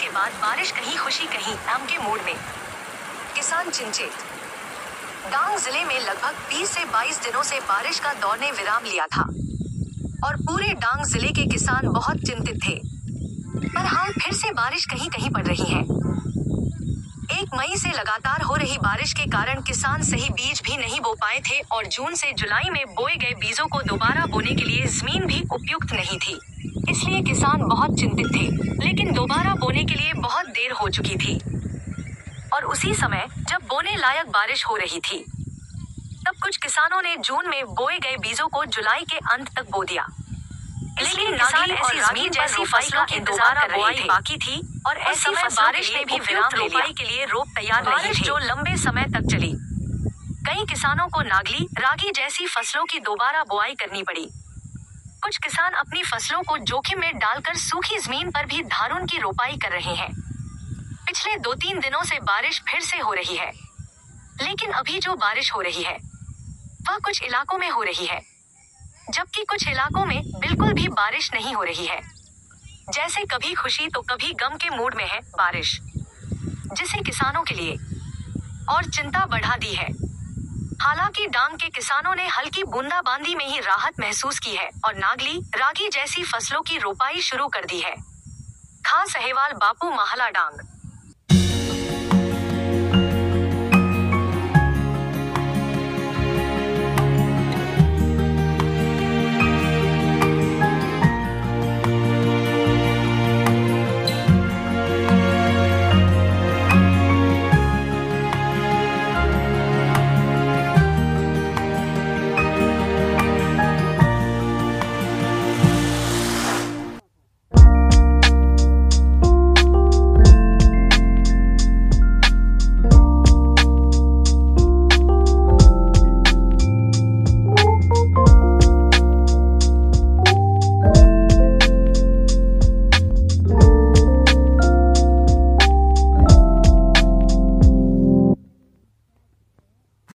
के बाद बारिश कहीं खुशी कहीं गम के मूड में। किसान चिंतित। डांग जिले में लगभग 20 से 22 दिनों से बारिश का दौर ने विराम लिया था और पूरे डांग जिले के किसान बहुत चिंतित थे। पर हाल फिर से बारिश कहीं कहीं पड़ रही है। 1 मई से लगातार हो रही बारिश के कारण किसान सही बीज भी नहीं बो पाए थे और जून से जुलाई में बोए गए बीजों को दोबारा बोने के लिए जमीन भी उपयुक्त नहीं थी। इसलिए किसान बहुत चिंतित थे, लेकिन दोबारा बोने के लिए बहुत देर हो चुकी थी। और उसी समय जब बोने लायक बारिश हो रही थी, तब कुछ किसानों ने जून में बोए गए बीजों को जुलाई के अंत तक बो दिया। लेकिन किसान ऐसी जमीन जैसी फसलों की दोबारा बुआई बाकी थी और ऐसी बारिश ने भी विराम रोपाई के लिए रोप तैयार नहीं थे, जो लंबे समय तक चली। कई किसानों को नागली, रागी जैसी फसलों की दोबारा बुआई करनी पड़ी। कुछ किसान अपनी फसलों को जोखिम में डालकर सूखी जमीन पर भी धान की रोपाई कर रहे हैं। पिछले 2-3 दिनों से बारिश फिर से हो रही है, लेकिन अभी जो बारिश हो रही है वह कुछ इलाकों में हो रही है, जबकि कुछ इलाकों में बिल्कुल भी बारिश नहीं हो रही है। जैसे कभी खुशी तो कभी गम के मूड में है बारिश, जिसे किसानों के लिए और चिंता बढ़ा दी है। हालांकि डांग के किसानों ने हल्की बूंदाबांदी में ही राहत महसूस की है और नागली, रागी जैसी फसलों की रोपाई शुरू कर दी है। खास अहवाल बापू महला डांग।